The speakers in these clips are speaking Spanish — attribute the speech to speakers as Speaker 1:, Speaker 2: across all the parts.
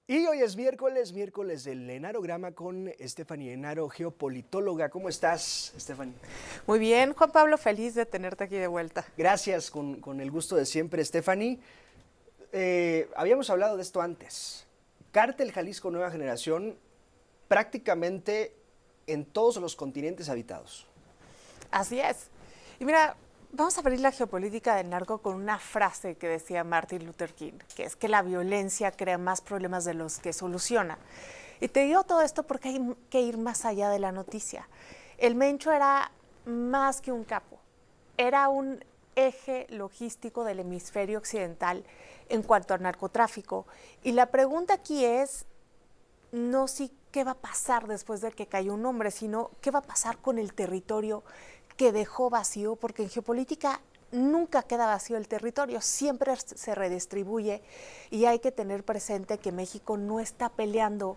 Speaker 1: Y hoy es miércoles del Enarograma con Stephanie Enaro, geopolitóloga. ¿Cómo estás, Stephanie?
Speaker 2: Muy bien, Juan Pablo, feliz de tenerte aquí de vuelta.
Speaker 1: Gracias, con el gusto de siempre, Stephanie. Habíamos hablado de esto antes. Cártel Jalisco Nueva Generación prácticamente en todos los continentes habitados.
Speaker 2: Así es. Y mira, vamos a abrir la geopolítica del narco con una frase que decía Martin Luther King, que es que la violencia crea más problemas de los que soluciona. Y te digo todo esto porque hay que ir más allá de la noticia. El Mencho era más que un capo, era un eje logístico del hemisferio occidental en cuanto al narcotráfico. Y la pregunta aquí es, no si qué va a pasar después de que cayó un hombre, sino qué va a pasar con el territorio que dejó vacío, porque en geopolítica nunca queda vacío el territorio, siempre se redistribuye y hay que tener presente que México no está peleando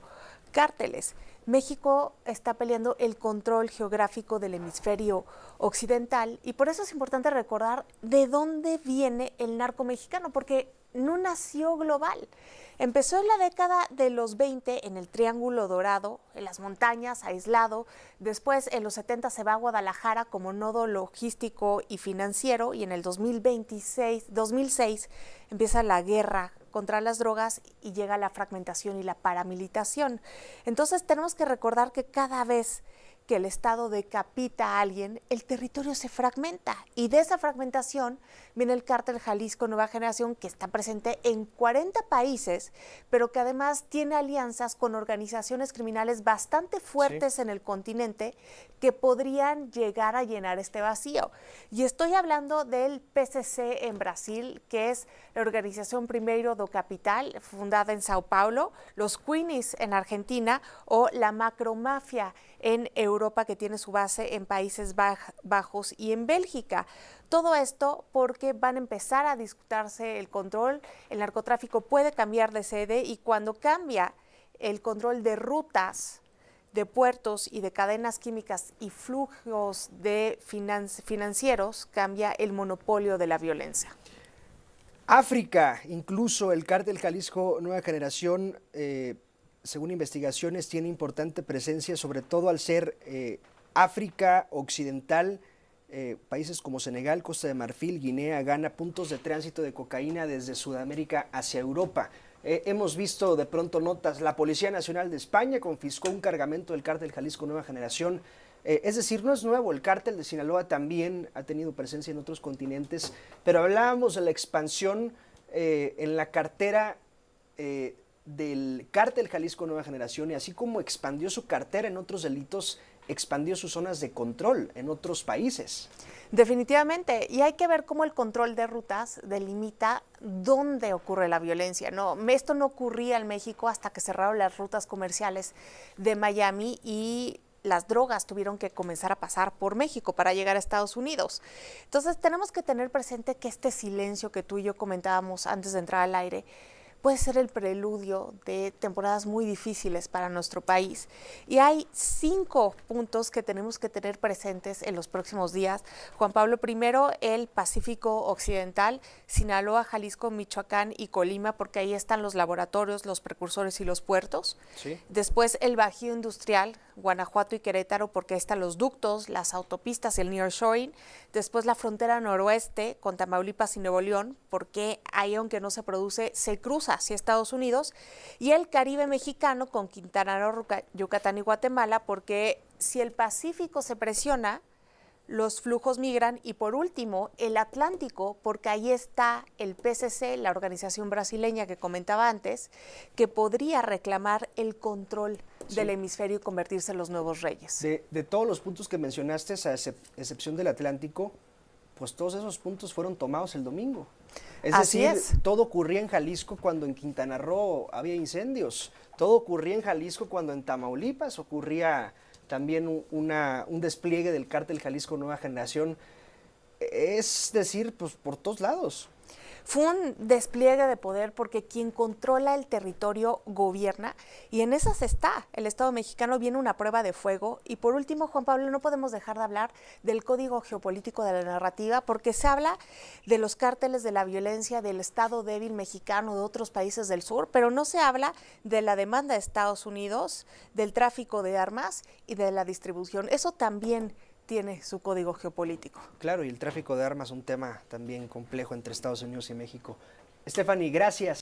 Speaker 2: cárteles. México está peleando el control geográfico del hemisferio occidental y por eso es importante recordar de dónde viene el narco mexicano, porque no nació global. Empezó en la década de los 20 en el Triángulo Dorado, en las montañas, aislado. Después, en los 70 se va a Guadalajara como nodo logístico y financiero y en el 2006 empieza la guerra contra las drogas y llega la fragmentación y la paramilitación. Entonces tenemos que recordar que cada vez que el Estado decapita a alguien, el territorio se fragmenta y de esa fragmentación viene el cártel Jalisco Nueva Generación que está presente en 40 países, pero que además tiene alianzas con organizaciones criminales bastante fuertes en el continente que podrían llegar a llenar este vacío. Y estoy hablando del PCC en Brasil, que es la Organización Primeiro do Capital, fundada en Sao Paulo, los Queenies en Argentina o la Macromafia en Europa, que tiene su base en Países Bajos y en Bélgica. Todo esto porque van a empezar a disputarse el control, el narcotráfico puede cambiar de sede y cuando cambia el control de rutas, de puertos y de cadenas químicas y flujos de financieros, cambia el monopolio de la violencia.
Speaker 1: África, incluso el cártel Jalisco Nueva Generación, según investigaciones, tiene importante presencia, sobre todo al ser África Occidental, países como Senegal, Costa de Marfil, Guinea, Ghana, puntos de tránsito de cocaína desde Sudamérica hacia Europa. Hemos visto de pronto notas, la Policía Nacional de España confiscó un cargamento del cártel Jalisco Nueva Generación. Es decir, no es nuevo, el cártel de Sinaloa también ha tenido presencia en otros continentes, pero hablábamos de la expansión en la cartera del cártel Jalisco Nueva Generación y así como expandió su cartera en otros delitos, expandió sus zonas de control en otros países.
Speaker 2: Definitivamente, y hay que ver cómo el control de rutas delimita dónde ocurre la violencia. No, esto no ocurría en México hasta que cerraron las rutas comerciales de Miami y las drogas tuvieron que comenzar a pasar por México para llegar a Estados Unidos. Entonces tenemos que tener presente que este silencio que tú y yo comentábamos antes de entrar al aire puede ser el preludio de temporadas muy difíciles para nuestro país. Y hay 5 puntos que tenemos que tener presentes en los próximos días. Juan Pablo, primero el Pacífico Occidental, Sinaloa, Jalisco, Michoacán y Colima, porque ahí están los laboratorios, los precursores y los puertos.
Speaker 1: Sí.
Speaker 2: Después el Bajío Industrial, Guanajuato y Querétaro, porque ahí están los ductos, las autopistas y el nearshoring. Después la frontera noroeste con Tamaulipas y Nuevo León, porque ahí aunque no se produce, se cruza hacia Estados Unidos, y el Caribe mexicano con Quintana Roo, Yucatán y Guatemala, porque si el Pacífico se presiona, los flujos migran, y por último el Atlántico, porque ahí está el PCC, la organización brasileña que comentaba antes, que podría reclamar el control del hemisferio y convertirse en los nuevos reyes.
Speaker 1: De todos los puntos que mencionaste, a excepción del Atlántico, pues todos esos puntos fueron tomados el domingo.
Speaker 2: Así
Speaker 1: decir,
Speaker 2: es.
Speaker 1: todo ocurría en Jalisco cuando en Quintana Roo había incendios, todo ocurría en Jalisco cuando en Tamaulipas ocurría también un despliegue del cártel Jalisco Nueva Generación, es decir, pues por todos lados.
Speaker 2: Fue un despliegue de poder porque quien controla el territorio gobierna, y en esas está. El Estado mexicano viene una prueba de fuego. Y por último, Juan Pablo, no podemos dejar de hablar del código geopolítico de la narrativa, porque se habla de los cárteles de la violencia, del Estado débil mexicano, de otros países del sur, pero no se habla de la demanda de Estados Unidos, del tráfico de armas y de la distribución. Eso también tiene su código geopolítico.
Speaker 1: Claro, y el tráfico de armas es un tema también complejo entre Estados Unidos y México. Stephanie, gracias.